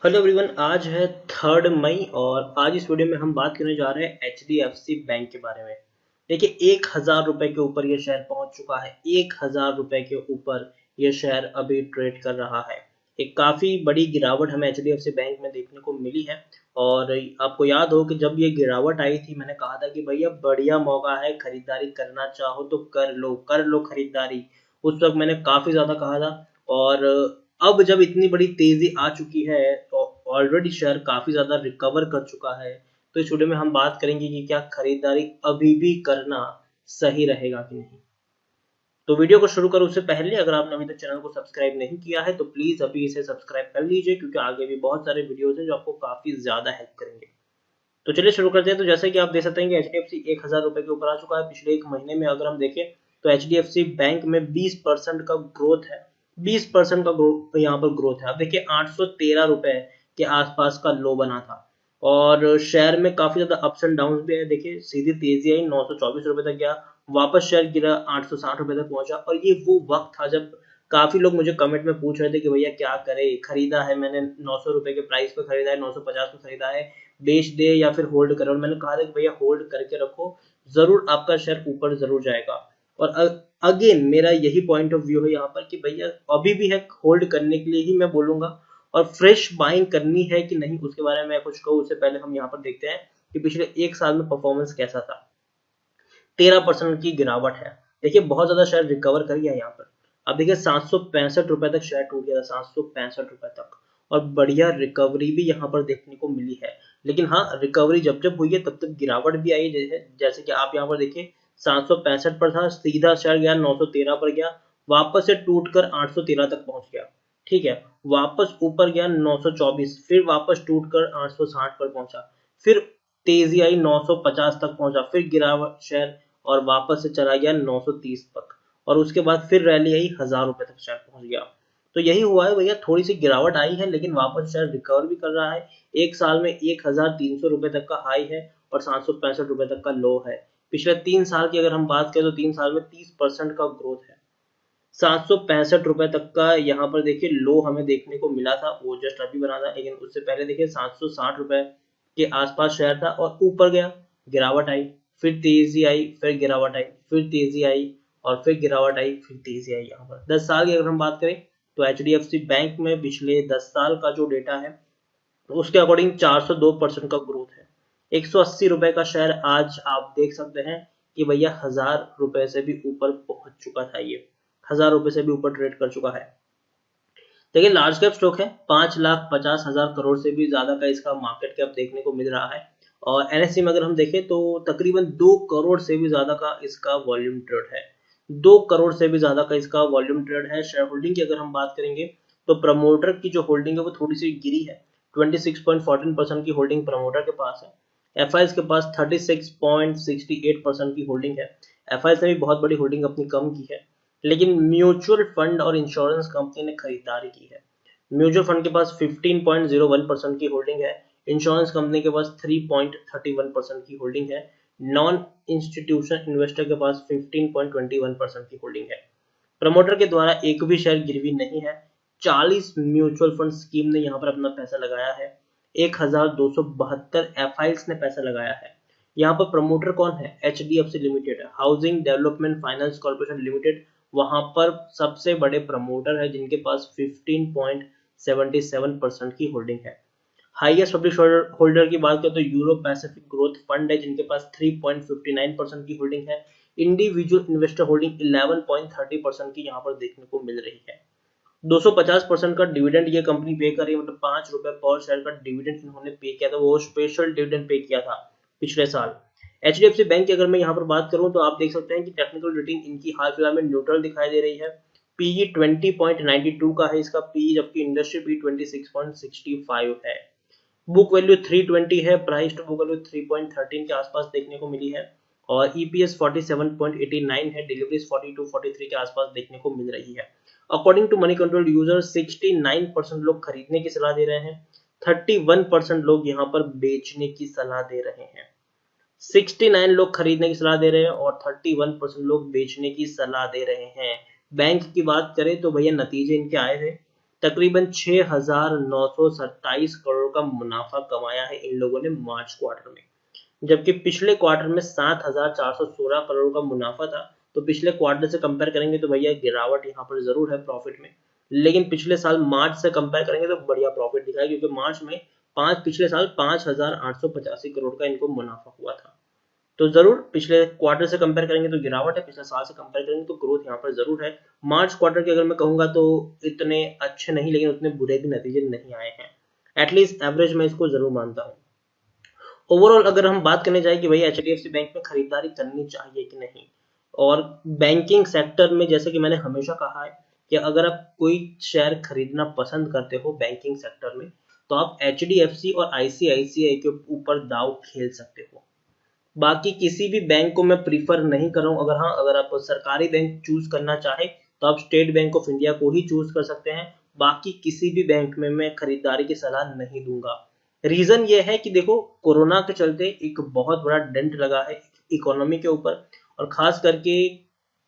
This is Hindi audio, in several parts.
हेलो एवरीवन, आज है 3 मई और आज इस वीडियो में हम बात करने जा रहे हैं HDFC बैंक के बारे में। देखिए, 1,000 रुपए के ऊपर ये शेयर पहुंच चुका है। 1,000 रुपए के ऊपर ये शेयर अभी ट्रेड कर रहा है। एक काफी बड़ी गिरावट हमें HDFC बैंक में देखने को मिली है। और आपको याद हो कि जब ये गिरावट आई थी, मैंने कहा था कि भैया बढ़िया मौका है, खरीदारी करना चाहो तो कर लो खरीदारी। उस वक्त मैंने काफी ज्यादा कहा था। और अब जब इतनी बड़ी तेजी आ चुकी है तो ऑलरेडी शेयर काफी ज्यादा रिकवर कर चुका है। तो इस वीडियो में हम बात करेंगे कि क्या खरीदारी अभी भी करना सही रहेगा कि नहीं। तो वीडियो को शुरू करूं उससे पहले अगर आपने अभी तक चैनल को सब्सक्राइब नहीं किया है तो प्लीज अभी इसे सब्सक्राइब कर लीजिए, क्योंकि आगे भी बहुत सारे वीडियोस हैं जो आपको काफी ज्यादा हेल्प करेंगे। तो चलिए शुरू करते हैं। तो जैसे कि आप देख सकते हैं कि HDFC 1,000 रुपए के ऊपर आ चुका है। पिछले एक महीने में अगर हम देखें तो HDFC बैंक में 20% का ग्रोथ है। 20% का यहाँ पर ग्रोथ है। अब देखिए, 813 रुपए के आसपास का लो बना था और शेयर में काफी ज्यादा अप्स एंड डाउन भी है। देखिए, सीधी तेजी आई, 924 रुपए तक गया, वापस शेयर गिरा, 860 रुपए तक पहुंचा। और ये वो वक्त था जब काफी लोग मुझे कमेंट में पूछ रहे थे कि भैया क्या करे, खरीदा है मैंने 900 रुपए के प्राइस पे खरीदा है, 950 पे खरीदा है, बेच दे या फिर होल्ड करे। और मैंने कहा था कि भैया होल्ड करके रखो, जरूर आपका शेयर ऊपर जरूर जाएगा। और अगेन मेरा यही पॉइंट ऑफ व्यू है यहाँ पर कि भैया अभी भी है, होल्ड करने के लिए ही मैं बोलूंगा। और फ्रेश बाइंग करनी है कि नहीं उसके बारे में मैं कुछ कहूँ उससे पहले हम यहाँ पर देखते हैं कि पिछले एक साल में परफॉर्मेंस कैसा था। 13% की गिरावट है। देखिए, बहुत ज्यादा शेयर रिकवर कर गया यहाँ पर। अब देखिए, 765 रुपए तक शेयर टूट गया था, 765 रुपए तक। और बढ़िया रिकवरी भी यहाँ पर देखने को मिली है। लेकिन हाँ, रिकवरी जब जब हुई है तब तब गिरावट भी आई है। जैसे कि आप यहाँ पर देखिए, 765 पर था, सीधा शेयर गया 913 पर गया, वापस से टूटकर 813 तक पहुंच गया। ठीक है, वापस ऊपर गया 924, फिर वापस टूटकर 860 पर पहुंचा, फिर तेजी आई 950 तक पहुंचा, फिर गिरावट शेयर और वापस से चला गया 930 तक। और उसके बाद फिर रैली आई, 1,000 रुपए तक शेयर पहुंच गया। तो यही हुआ है भैया, थोड़ी सी गिरावट आई है लेकिन वापस शेयर रिकवर भी कर रहा है। एक साल में 1,300 रुपए तक का हाई है और 765 रुपए तक का लो है। पिछले 3 साल की अगर हम बात करें तो 3 साल में 30% का ग्रोथ है। 765 रुपए तक का यहाँ पर देखिए लो हमें देखने को मिला था, वो जस्ट अभी बना था। लेकिन उससे पहले देखिए 760 रुपए के आसपास शेयर था और ऊपर गया, गिरावट आई, फिर तेजी आई, फिर गिरावट आई, फिर तेजी आई और फिर गिरावट आई, फिर तेजी आई। यहाँ पर 10 साल की अगर हम बात करें तो HDFC बैंक में पिछले 10 साल का जो डेटा है उसके अकॉर्डिंग 402% का ग्रोथ है। 180 रुपए का शेयर आज आप देख सकते हैं कि भैया 1,000 रुपए से भी ऊपर पहुंच चुका था। ये 1,000 रुपए से भी ऊपर ट्रेड कर चुका है। देखिए, लार्ज कैप स्टॉक है, 5,50,000 करोड़ से भी ज्यादा का इसका मार्केट कैप देखने को मिल रहा है। और NSE में अगर हम देखें तो तकरीबन 2 करोड़ से भी ज्यादा का इसका वॉल्यूम ट्रेड है। 2 करोड़ से भी ज्यादा का इसका वॉल्यूम ट्रेड है। शेयर होल्डिंग की अगर हम बात करेंगे तो प्रमोटर की जो होल्डिंग है वो थोड़ी सी गिरी है। 26.14% की होल्डिंग प्रमोटर के पास है। FIs के पास 36.68% की होल्डिंग है। FIs ने भी बहुत बड़ी होल्डिंग अपनी कम की है। लेकिन म्यूचुअल फंड और इंश्योरेंस कंपनी ने खरीदारी की है। म्यूचुअल फंड के पास 15.01% की होल्डिंग है। इंश्योरेंस कंपनी के पास 3.31% की होल्डिंग है। नॉन इंस्टीट्यूशनल इन्वेस्टर के पास 15.21% की होल्डिंग है। प्रमोटर के द्वारा एक भी शेयर गिरवी नहीं है। 40 म्यूचुअल फंड स्कीम ने यहाँ पर अपना पैसा लगाया है। 1,272 FIs ने पैसा लगाया है। यहाँ पर प्रमोटर कौन है? HDFC limited, housing development finance corporation limited. वहां पर सबसे बड़े प्रमोटर है जिनके पास 15.77% की होल्डिंग है। हाईएस्ट पब्लिक होल्डर की बात करें तो यूरो पैसिफिक ग्रोथ फंड है जिनके पास 3.59% की होल्डिंग है। इंडिविजुअल इन्वेस्टर होल्डिंग 11.30% की यहाँ पर देखने को मिल रही है। 250% का डिविडेंड ये कंपनी पे कर रही है, मतलब 5 रुपए पर शेयर का डिविडेंड इन्होंने पे किया था। वो स्पेशल डिविडेंड पे किया था पिछले साल। HDFC बैंक की अगर मैं यहाँ पर बात करूँ तो आप देख सकते हैं कि टेक्निकल रेटिंग इनकी हाल फिलहाल में न्यूट्रल दिखाई दे रही है। PE 20.92 का है इसका PE, जबकि इंडस्ट्री PE 26.65 है। बुक वैल्यू 320 है, प्राइस टू बुक वैल्यू 3.13 के आसपास देखने को मिली है। और EPS 47.89 है, डिलीवरीज 42-43 के आसपास देखने को मिल रही है। According to Moneycontrol user 69% लोग खरीदने की सलाह दे रहे हैं, 31% लोग यहाँ पर बेचने की सलाह दे रहे हैं। 69 लोग खरीदने की सलाह दे रहे हैं और 31% लोग बेचने की सलाह दे रहे हैं। बैंक की बात करें तो भैया नतीजे इनके आए थे। तकरीबन 6,927 करोड़ का मुनाफा कमाया है इन लोगों ने मार्च क्वार्टर में, जबकि पिछले क्वार्टर में 7,416 करोड़ का मुनाफा था। तो पिछले क्वार्टर से कंपेयर करेंगे तो भैया गिरावट यहाँ पर जरूर है प्रॉफिट में, लेकिन पिछले साल मार्च से कंपेयर करेंगे तो बढ़िया प्रॉफिट दिखा है, क्योंकि मार्च में पिछले साल 5,885 करोड़ का इनको मुनाफा हुआ था। तो जरूर पिछले क्वार्टर से कंपेयर करेंगे तो गिरावट है, पिछले साल से कंपेयर करेंगे तो ग्रोथ यहाँ पर जरूर है। मार्च क्वार्टर के अगर मैं कहूंगा तो इतने अच्छे नहीं, लेकिन उतने बुरे भी नतीजे नहीं आए हैं। एटलीस्ट एवरेज में इसको जरूर मानता हूँ। ओवरऑल अगर हम बात करने जाए कि भाई एचडीएफसी बैंक में खरीदारी करनी चाहिए कि नहीं, और बैंकिंग सेक्टर में जैसे कि मैंने हमेशा कहा है कि अगर आप कोई शेयर खरीदना पसंद करते हो बैंकिंग सेक्टर में, तो आप एचडीएफसी और आईसीआईसीआई के ऊपर दाव खेल सकते हो। बाकी किसी भी बैंक को मैं प्रीफर नहीं कर रहा हूँ। अगर आप सरकारी बैंक चूज करना चाहे तो आप स्टेट बैंक ऑफ इंडिया को ही चूज कर सकते हैं। बाकी किसी भी बैंक में मैं खरीदारी की सलाह नहीं दूंगा। रीजन ये है कि देखो, कोरोना के चलते एक बहुत बड़ा डेंट लगा है इकोनॉमी के ऊपर, और खास करके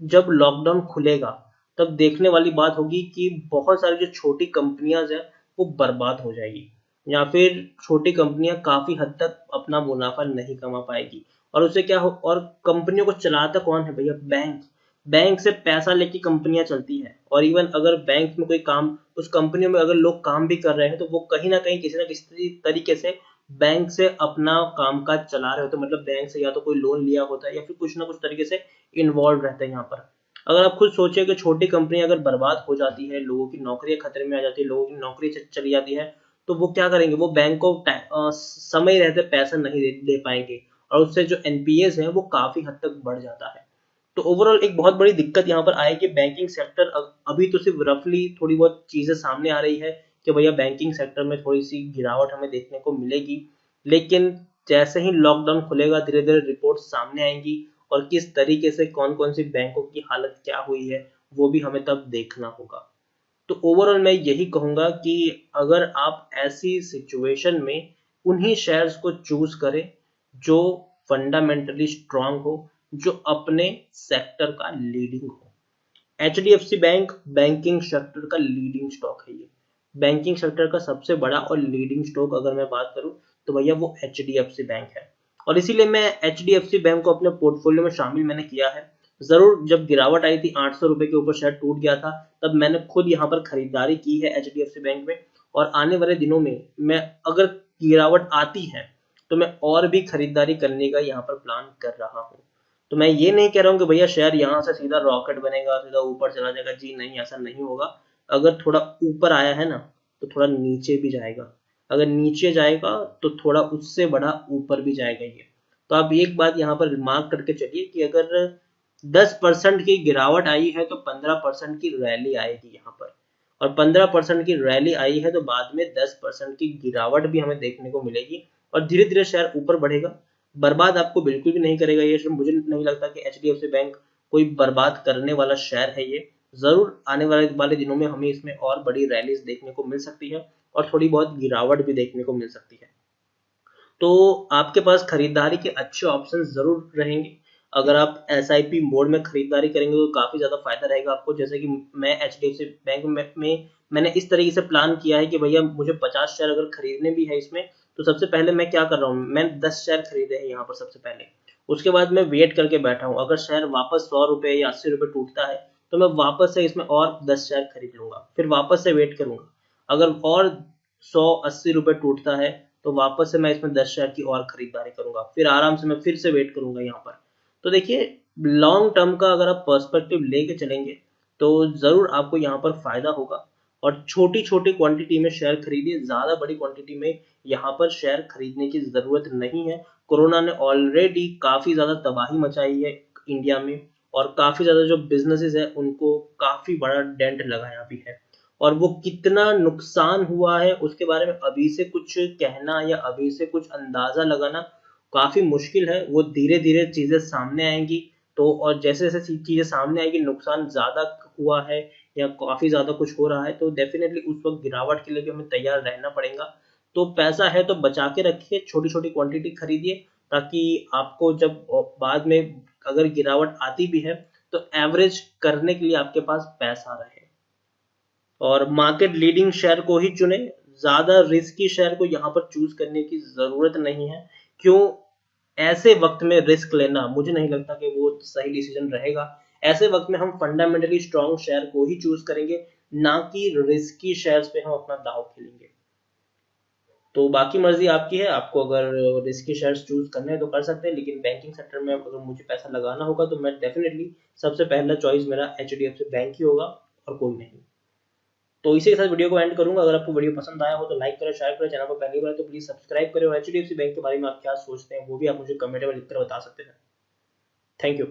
जब लॉकडाउन खुलेगा तब देखने वाली बात होगी कि बहुत सारी जो छोटी कंपनियां हैं वो बर्बाद हो जाएगी, या फिर छोटी कंपनियां काफी हद तक अपना मुनाफा नहीं कमा पाएगी। और उससे क्या हो, और कंपनियों को चलाता कौन है भैया? बैंक। बैंक से पैसा लेके कंपनियां चलती है, और इवन अगर बैंक में कोई काम, उस कंपनियों में अगर लोग काम भी कर रहे हैं तो वो कहीं ना कहीं किसी ना किसी तरीके से बैंक से अपना कामकाज चला रहे होते हैं। मतलब बैंक से या तो कोई लोन लिया होता है या फिर कुछ ना कुछ तरीके से इन्वॉल्व रहते हैं यहाँ पर। अगर आप खुद सोचिए कि छोटी कंपनी अगर बर्बाद हो जाती है, लोगों की नौकरियां खतरे में आ जाती है, लोगों की नौकरी चली जाती है, तो वो क्या करेंगे? वो बैंक को समय रहते पैसा नहीं दे पाएंगे, और उससे जो एनपीएस है वो काफी हद तक बढ़ जाता है। तो ओवरऑल एक बहुत बड़ी दिक्कत यहाँ पर आएगी बैंकिंग सेक्टर। अभी तो सिर्फ रफली थोड़ी बहुत चीजें सामने आ रही है कि भैया बैंकिंग सेक्टर में थोड़ी सी गिरावट हमें देखने को मिलेगी, लेकिन जैसे ही लॉकडाउन खुलेगा धीरे धीरे रिपोर्ट सामने आएंगी, और किस तरीके से कौन कौन सी बैंकों की हालत क्या हुई है वो भी हमें तब देखना होगा। तो ओवरऑल मैं यही कहूंगा कि अगर आप ऐसी सिचुएशन में उन्हीं शेयर्स को चूज करें जो फंडामेंटली स्ट्रांग हो, जो अपने सेक्टर का लीडिंग हो। एचडीएफसी बैंक बैंकिंग सेक्टर का लीडिंग स्टॉक है। ये बैंकिंग सेक्टर का सबसे बड़ा और लीडिंग स्टॉक अगर मैं बात करूं तो भैया वो एचडीएफसी बैंक है, और इसीलिए मैं एचडीएफसी बैंक को अपने पोर्टफोलियो में शामिल मैंने किया है। जरूर जब गिरावट आई थी 800 रुपए के ऊपर शेयर टूट गया था, तब मैंने खुद यहाँ पर खरीदारी की है एचडीएफसी बैंक में, और आने वाले दिनों में मैं अगर गिरावट आती है तो मैं और भी खरीदारी करने का यहाँ पर प्लान कर रहा हूँ। तो मैं ये नहीं कह रहा हूँ कि भैया शेयर यहाँ से सीधा रॉकेट बनेगा, सीधा ऊपर चला जाएगा। जी नहीं, ऐसा नहीं होगा। अगर थोड़ा ऊपर आया है ना तो थोड़ा नीचे भी जाएगा, अगर नीचे जाएगा तो थोड़ा उससे बड़ा ऊपर भी जाएगा ये। तो आप एक बात यहाँ पर रिमार्क करके चलिए कि अगर 10% की गिरावट आई है तो 15% की रैली आएगी यहाँ पर, और 15% की रैली आई है तो बाद में 10% की गिरावट भी हमें देखने को मिलेगी, और धीरे धीरे शेयर ऊपर बढ़ेगा। बर्बाद आपको बिल्कुल भी नहीं करेगा ये शेयर। मुझे नहीं लगता कि एचडीएफसी बैंक कोई बर्बाद करने वाला शेयर है ये। जरूर आने वाले दिनों में हमें इसमें और बड़ी रैलीज देखने को मिल सकती है, और थोड़ी बहुत गिरावट भी देखने को मिल सकती है। तो आपके पास खरीदारी के अच्छे ऑप्शन जरूर रहेंगे। अगर आप एसआईपी मोड में खरीदारी करेंगे तो काफी ज्यादा फायदा रहेगा आपको। जैसे कि मैं एचडीएफसी बैंक में मैंने इस तरीके से प्लान किया है कि भैया मुझे 50 शेयर अगर खरीदने भी है इसमें, तो सबसे पहले मैं क्या कर रहा हूँ, मैं 10 शेयर खरीदे हैं यहाँ पर सबसे पहले। उसके बाद मैं वेट करके बैठा हूँ, अगर शेयर वापस 100 रुपए या 80 रुपए टूटता है तो मैं वापस से इसमें और 10 शेयर खरीद लूंगा, फिर वापस से वेट करूंगा। अगर और 180 रुपए टूटता है तो वापस से मैं इसमें 10 शेयर की और खरीदारी करूंगा, फिर आराम से मैं फिर से वेट करूंगा यहाँ पर। तो देखिए, लॉन्ग टर्म का अगर आप पर्सपेक्टिव लेके चलेंगे तो जरूर आपको यहाँ पर फायदा होगा। और छोटी छोटी क्वांटिटी में शेयर खरीदिए, ज्यादा बड़ी क्वांटिटी में यहाँ पर शेयर खरीदने की जरूरत नहीं है। कोरोना ने ऑलरेडी काफी ज्यादा तबाही मचाई है इंडिया में, और काफी ज्यादा जो बिजनेसेस है उनको काफी बड़ा डेंट लगाया भी है। और वो कितना नुकसान हुआ है उसके बारे में अभी से कुछ कहना या अभी से कुछ अंदाजा लगाना काफी मुश्किल है। वो धीरे धीरे चीजें सामने आएंगी, तो और जैसे जैसे चीजें सामने आएगी, नुकसान ज्यादा हुआ है या काफी ज्यादा कुछ हो रहा है, तो डेफिनेटली उस वक्त गिरावट के लिए भी हमें तैयार रहना पड़ेगा। तो पैसा है तो बचा के रखिए, छोटी छोटी क्वांटिटी खरीदिए, ताकि आपको जब बाद में अगर गिरावट आती भी है तो एवरेज करने के लिए आपके पास पैसा रहे। और मार्केट लीडिंग शेयर को ही चुने, ज्यादा रिस्की शेयर को यहाँ पर चूज करने की जरूरत नहीं है। क्यों? ऐसे वक्त में रिस्क लेना मुझे नहीं लगता कि वो सही डिसीजन रहेगा। ऐसे वक्त में हम फंडामेंटली स्ट्रॉन्ग शेयर को ही चूज करेंगे, ना कि रिस्की शेयर्स पे हम अपना दांव खेलेंगे। तो बाकी मर्जी आपकी है, आपको अगर रिस्की शेयर्स चूज करने हैं तो कर सकते हैं, लेकिन बैंकिंग सेक्टर में अगर मुझे पैसा लगाना होगा तो मैं डेफिनेटली सबसे पहला चॉइस मेरा HDFC बैंक ही होगा और कोई नहीं। तो इसी के साथ वीडियो को एंड करूंगा। अगर आपको वीडियो पसंद आया हो तो लाइक करें, शेयर करें, चैनल पर पहली बार तो प्लीज सब्सक्राइब करें, और HDFC बैंक के बारे में आप क्या सोचते हैं वो भी आप मुझे कमेंट में लिखकर बता सकते हैं। Thank you.